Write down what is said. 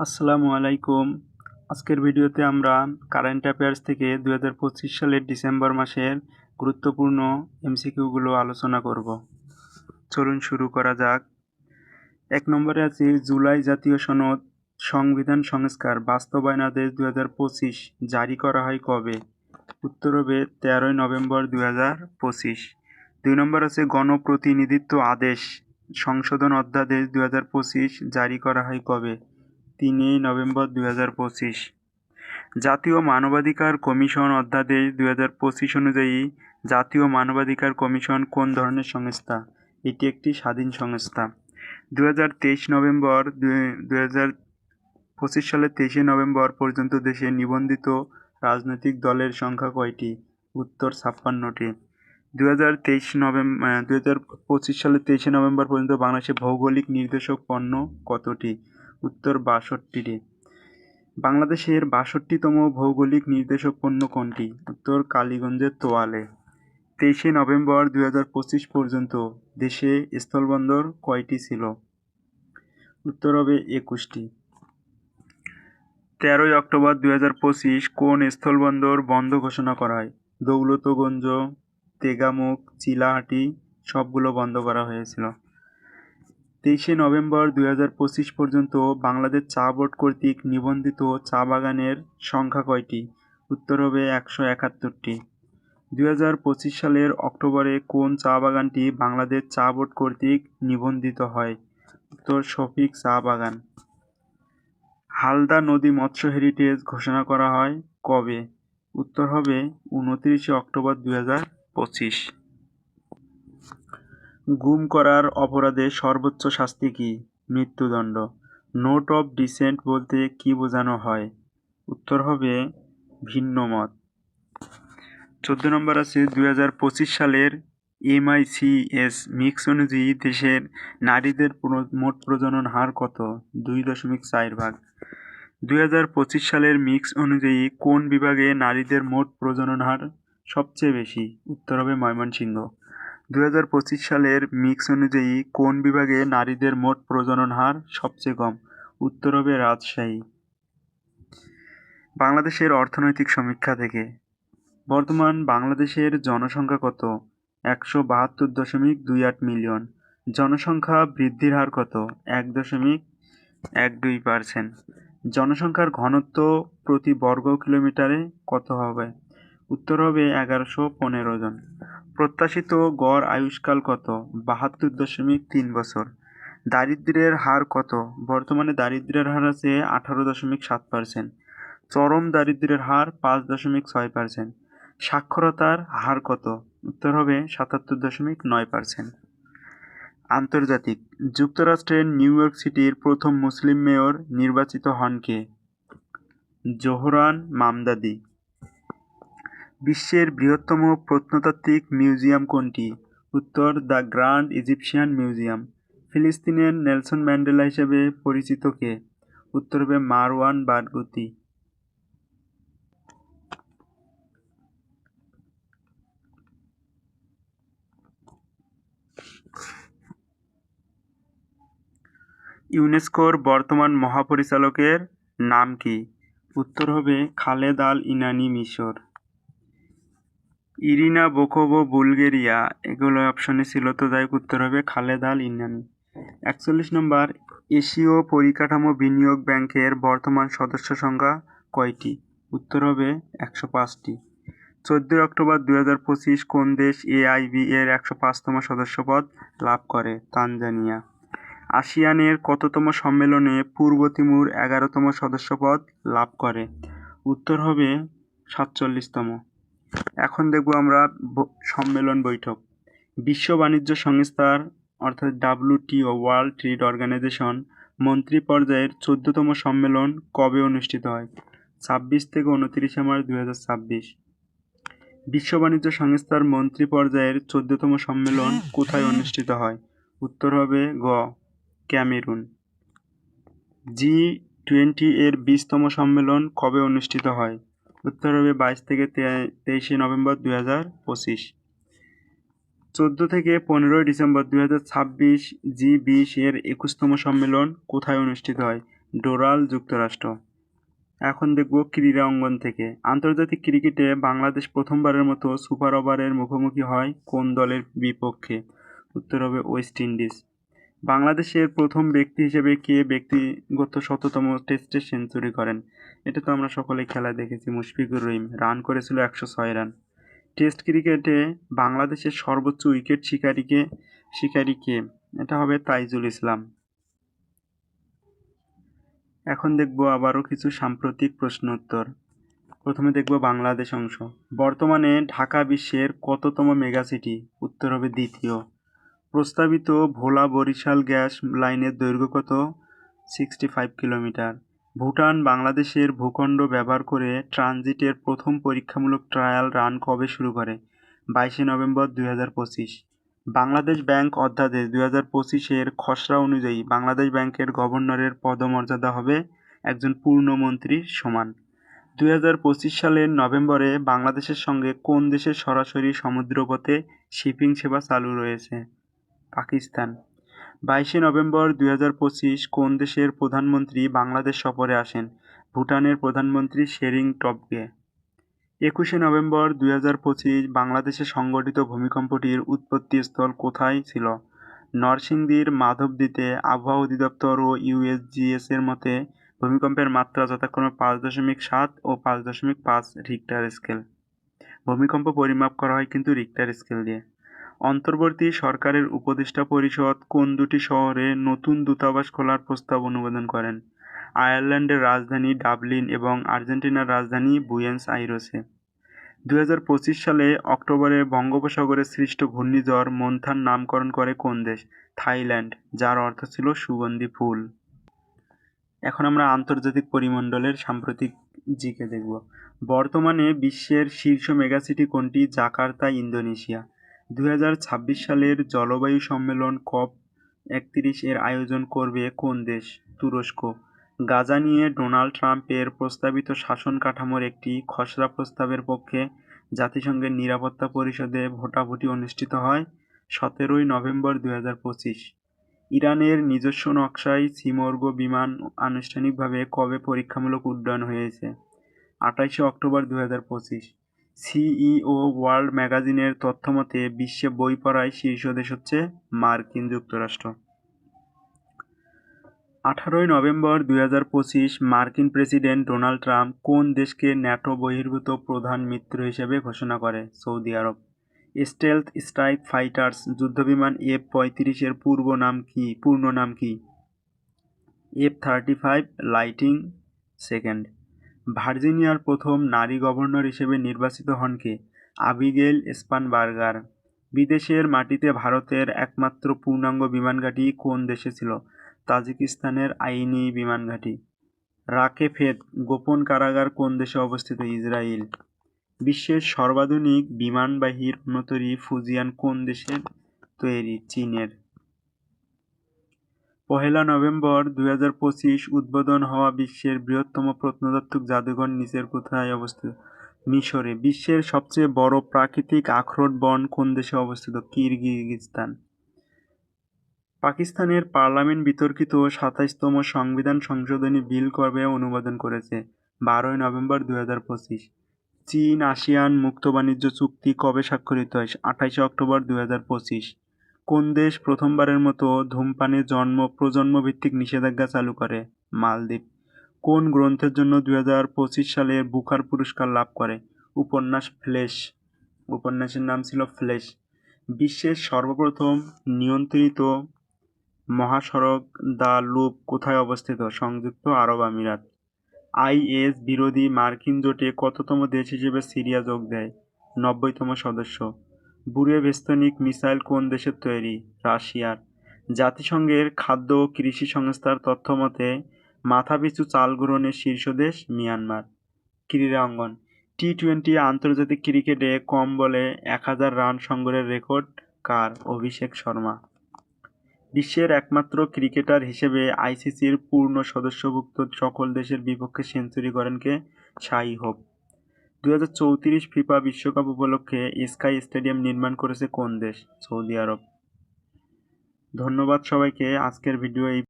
আসসালামু আলাইকুম। আজকের ভিডিওতে আমরা কারেন্ট অ্যাফেয়ার্স থেকে 2025 সালের ডিসেম্বর মাসের গুরুত্বপূর্ণ এমসিকিউগুলো আলোচনা করব। চলুন শুরু করা যাক। 1 নম্বরে আছে জুলাই জাতীয় সনদ সংবিধান সংস্কার বাস্তবায়নাদেশ 2025 জারি করা হয় কবে? উত্তর হবে 13 নভেম্বর 2025। 2 নম্বর আছে গণপ্রতিনিধিত্ব আদেশ সংশোধন অধ্যাদেশ 2025 জারি করা হয় কবে? 3 নভেম্বর 2025। জাতীয় মানবাধিকার কমিশন অধ্যাদেশ 2025 অনুযায়ী জাতীয় মানবাধিকার কমিশন কোন ধরনের সংস্থা? এটি একটি স্বাধীন সংস্থা। 2023 নভেম্বর 2025 সালের 23 নভেম্বর পর্যন্ত দেশে নিবন্ধিত রাজনৈতিক দলের সংখ্যা কয়টি? উত্তর 56টি। 2025 সালের 23 নভেম্বর পর্যন্ত বাংলাদেশে ভৌগোলিক নির্দেশক পণ্য কতটি? উত্তর 62টি। বাংলাদেশের 62তম ভৌগোলিক নির্দেশক পণ্য কোনটি? উত্তর কালীগঞ্জের তোয়ালে। 23 নভেম্বর 2025 পর্যন্ত দেশে স্থলবন্দর কয়টি ছিল? উত্তর হবে 21টি। 13 অক্টোবর 2025 কোন স্থলবন্দর বন্ধ ঘোষণা করা হয়? দৌলতগঞ্জ, তেগামুখ, চিলাহাটি সবগুলো বন্ধ করা হয়েছিল। 23 নভেম্বর 2025 পর্যন্ত বাংলাদেশ চা বোর্ড কর্তৃক নিবন্ধিত চা বাগানের সংখ্যা কয়টি? উত্তর হবে 171টি। 2025 সালের অক্টোবরে কোন চা বাগানটি বাংলাদেশ চা বোর্ড কর্তৃক নিবন্ধিত হয়? উত্তর শফিক চা বাগান। হালদা নদী মৎস্য হেরিটেজ ঘোষণা করা হয় কবে? উত্তর হবে 29 অক্টোবর 2025। গুম করার অপরাধে সর্বোচ্চ শাস্তি কি? মৃত্যুদণ্ড। নোট অফ ডিসেন্ট বলতে কি বোঝানো হয়? উত্তর হবে ভিন্ন মত। 14 নম্বর আছে 2025 সালের MICS মিক্স অনুযায়ী দেশের নারীদের মোট প্রজনন হার কত? 2.4 ভাগ। 2025 সালের মিক্স অনুযায়ী কোন বিভাগে নারীদের মোট প্রজনন হার সবচেয়ে বেশি? উত্তর হবে ময়মনসিংহ। 2025 সালের মিক্স অনুযায়ী কোন বিভাগে নারীদের মোট প্রজনন হার সবচেয়ে কম? উত্তর হবে রাজশাহী। বাংলাদেশের অর্থনৈতিক সমীক্ষা থেকে বর্তমান বাংলাদেশের জনসংখ্যা কত? 172.28 মিলিয়ন। জনসংখ্যা বৃদ্ধির হার কত? 1.12%। জনসংখ্যার ঘনত্ব প্রতি বর্গ কিলোমিটারে কত হবে? উত্তর হবে 1115 জন। প্রত্যাশিত গড় আয়ুষ্কাল কত? 72.3 বছর। দারিদ্র্যের হার কত? বর্তমানে দারিদ্র্যের হার আছে 18.7%। চরম দারিদ্র্যের হার 5.6%। সাক্ষরতার হার কত? উত্তর হবে 77.9%। আন্তর্জাতিক যুক্তরাষ্ট্রের নিউ ইয়র্ক সিটির প্রথম মুসলিম মেয়র নির্বাচিত হন কে? জোহরান মামদাদি। বিশ্বের বৃহত্তম প্রত্নতাত্ত্বিক মিউজিয়াম কোনটি? উত্তর দ্য গ্র্যান্ড ইজিপশিয়ান মিউজিয়াম। ফিলিস্তিনের নেলসন ম্যান্ডেলা হিসেবে পরিচিত কে? উত্তর হবে মারওয়ান বারগুতি। ইউনেস্কোর বর্তমান মহাপরিচালকের নাম কি? উত্তর হবে খালেদ আল ইনানি মিশর। ইরিনা বোকোভো বুলগেরিয়া এগুলো অপশনে ছিল, তো যাই উত্তর হবে খালেদ আল ইনানি। 41 নম্বর এশীয় পরিকাঠামো বিনিয়োগ ব্যাংকের বর্তমান সদস্য সংখ্যা কয়টি? উত্তর হবে 105টি। 14 অক্টোবর 2025 কোন দেশ AIIB এর 105তম সদস্যপদ লাভ করে? তানজানিয়া। আসিয়ানের কততম সম্মেলনে পূর্ব তিমুর 11তম সদস্যপদ লাভ করে? উত্তর হবে 47তম। এখন দেখব আমরা সম্মেলন বৈঠক। বিশ্ব বাণিজ্য সংস্থার অর্থাৎ WTO ওয়ার্ল্ড ট্রেড অর্গানাইজেশন মন্ত্রী পর্যায়ের 14তম সম্মেলন কবে অনুষ্ঠিত হয়? 26 থেকে 29 মার্চ 2026। বিশ্ব বাণিজ্য সংস্থার মন্ত্রী পর্যায়ের 14তম সম্মেলন কোথায় অনুষ্ঠিত হয়? উত্তর হবে গ ক্যামেরুন। G20 এর 20তম সম্মেলন কবে অনুষ্ঠিত হয়? উত্তর হবে 22 থেকে 23 নভেম্বর 2025। 14 থেকে 15 ডিসেম্বর 2026 G20 এর 21তম সম্মেলন কোথায় অনুষ্ঠিত হয়? ডোরাল, যুক্তরাষ্ট্র। এখন দেখব ক্রীড়া অঙ্গন থেকে। আন্তর্জাতিক ক্রিকেটে বাংলাদেশ প্রথমবারের মতো সুপার ওভারের মুখোমুখি হয় কোন দলের বিপক্ষে? উত্তর হবে ওয়েস্ট ইন্ডিজ। বাংলাদেশের প্রথম ব্যক্তি হিসেবে কে ব্যক্তিগত শততম টেস্টে সেঞ্চুরি করেন? এটা তো আমরা সকলেই খেলা দেখেছি, মুশফিকুর রহিম। রান করেছিল 106 রান। টেস্ট ক্রিকেটে বাংলাদেশের সর্বোচ্চ উইকেট শিকারী কে? এটা হবে তাইজুল ইসলাম। এখন দেখব আবারও কিছু সাম্প্রতিক প্রশ্ন উত্তর। প্রথমে দেখব বাংলাদেশ অংশ। বর্তমানে ঢাকা বিশ্বের কততম মেগাসিটি? উত্তর হবে দ্বিতীয়। প্রস্তাবিত ভোলা বরিশাল গ্যাস লাইনের দৈর্ঘ্য কত? 65 কিলোমিটার। ভুটান বাংলাদেশের ভূখণ্ড ব্যবহার করে ট্রানজিটের প্রথম পরীক্ষামূলক ট্রায়াল রান কবে শুরু করে? 22 নভেম্বর 2025। বাংলাদেশ ব্যাংক অধ্যাদেশ 2025-এর খসড়া অনুযায়ী বাংলাদেশ ব্যাংকের গভর্নরের পদমর্যাদা হবে একজন পূর্ণমন্ত্রীর সমান। 2025 সালের নভেম্বরে বাংলাদেশের সঙ্গে কোন দেশের সরাসরি সমুদ্রপথে শিপিং সেবা চালু রয়েছে? পাকিস্তান। 22 নভেম্বর 2025 কোন দেশের প্রধানমন্ত্রী বাংলাদেশ সফরে আসেন? ভুটানের প্রধানমন্ত্রী শেরিং টবগে। 21 নভেম্বর 2025 বাংলাদেশে সংঘটিত ভূমিকম্পটির উৎপত্তিস্থল কোথায় ছিল? নরসিংদীর মাধবদীতে। আবহাওয়া অধিদপ্তর ও ইউএসজিএস-এর মতে ভূমিকম্পের মাত্রা যথাক্রমে 5.7 ও 5.5 রিক্টার স্কেল। ভূমিকম্প পরিমাপ করা হয় কিন্তু রিক্টার স্কেল দিয়ে। অন্তর্বর্তী সরকারের উপদেষ্টা পরিষদ কোন দুটি শহরে নতুন দূতাবাস খোলার প্রস্তাব অনুমোদন করেন? আয়ারল্যান্ডের রাজধানী ডাবলিন এবং আর্জেন্টিনার রাজধানী বুয়েনস আইরেসে। 2025 সালে অক্টোবরে বঙ্গোপসাগরে সৃষ্ট ঘূর্ণিঝড় মন্থার নামকরণ করে কোন দেশ? থাইল্যান্ড, যার অর্থ ছিল সুগন্ধি ফুল। এখন আমরা আন্তর্জাতিক পরিমণ্ডলের সাম্প্রতিক জিকে দেখব। বর্তমানে বিশ্বের শীর্ষ মেগাসিটি কোনটি? Jakarta, Indonesia. 2026 সালের জলবায়ু সম্মেলন COP31 এর আয়োজন করবে কোন দেশ? তুরস্ক। গাজা নিয়ে ডোনাল্ড ট্রাম্পের প্রস্তাবিত শাসন কাঠামোর একটি খসড়া প্রস্তাবের পক্ষে জাতিসংঘের নিরাপত্তা পরিষদে ভোটাভুটি অনুষ্ঠিত হয় 17 নভেম্বর 2025। ইরানের নিজস্ব নকশায় ছিমর্গ বিমান আনুষ্ঠানিকভাবে কবে পরীক্ষামূলক উড্ডয়ন হয়েছে? 28 অক্টোবর 2025। সিইও ওয়ার্ল্ড ম্যাগাজিনের তথ্যমতে বিশ্বে বই পড়ায় শীর্ষ দেশ হচ্ছে মার্কিন যুক্তরাষ্ট্র। 18 নভেম্বর 2025 মার্কিন প্রেসিডেন্ট ডোনাল্ড ট্রাম্প কোন দেশকে ন্যাটো বহির্ভূত প্রধান মিত্র হিসেবে ঘোষণা করে? সৌদি আরব। স্টেলথ স্ট্রাইক ফাইটার্স যুদ্ধবিমান F-35 এর পূর্ণ নাম কি? F-35 lighting second. ভার্জিনিয়ার প্রথম নারী গভর্নর হিসেবে নির্বাচিত হন কে? আবিগেল স্পানবার্গার। বিদেশের মাটিতে ভারতের একমাত্র পূর্ণাঙ্গ বিমানঘাঁটি কোন দেশে ছিল? তাজিকিস্তানের আইনি বিমানঘাঁটি। রাকেফেদ গোপন কারাগার কোন দেশে অবস্থিত? ইসরায়েল। বিশ্বের সর্বাধুনিক বিমানবাহী রণতরী ফুজিয়ান কোন দেশের তৈরি? চীনের। 1 নভেম্বর 2025 উদ্বোধন হওয়া বিশ্বের বৃহত্তম প্রত্নতাত্ত্বিক জাদুঘর নিচের কোথায় অবস্থিত? মিশরে। বিশ্বের সবচেয়ে বড় প্রাকৃতিক আখরোট বন কোন দেশে অবস্থিত? কিরগিজস্তান। পাকিস্তানের পার্লামেন্ট বিতর্কিত 27তম সংবিধান সংশোধনী বিল কবে অনুমোদন করেছে? 12 নভেম্বর 2025। চীন আসিয়ান মুক্ত বাণিজ্য চুক্তি কবে স্বাক্ষরিত হয়? 28 অক্টোবর 2025। কোন দেশ প্রথমবারের মতো ধূমপানে প্রজন্মভিত্তিক নিষেধাজ্ঞা চালু করে? মালদ্বীপ। কোন গ্রন্থের জন্য 2025 সালে বুকার পুরস্কার লাভ করে? উপন্যাস ফ্লেশ। উপন্যাসের নাম ছিল ফ্লেশ। বিশ্বের সর্বপ্রথম নিয়ন্ত্রিত মহাসড়ক দ্য লুপ কোথায় অবস্থিত? সংযুক্ত আরব আমিরাত। আইএস বিরোধী মার্কিন জোটে কততম দেশ হিসেবে সিরিয়া যোগ দেয়? 90তম সদস্য। বুরেভেস্তনিক মিসাইল কোন দেশের তৈরি? রাশিয়ার। জাতিসংঘের খাদ্য ও কৃষি সংস্থার তথ্যমতে মাথাপিছু চাল গ্রহণের শীর্ষ দেশ মিয়ানমার। ক্রীড়া অঙ্গন। টি-20 আন্তর্জাতিক ক্রিকেটে কম বলে 1000 রান সংগ্রহের রেকর্ড কার? অভিষেক শর্মা। বিশ্বের একমাত্র ক্রিকেটার হিসেবে আইসিসির পূর্ণ সদস্যভুক্ত সকল দেশের বিপক্ষে সেঞ্চুরি করেন কে? Shai Hope. 2034 ফিফা বিশ্বকাপ উপলক্ষে স্কাই স্টেডিয়াম নির্মাণ করেছে কোন দেশ? সৌদি আরব। ধন্যবাদ সবাইকে। আজকের ভিডিও এই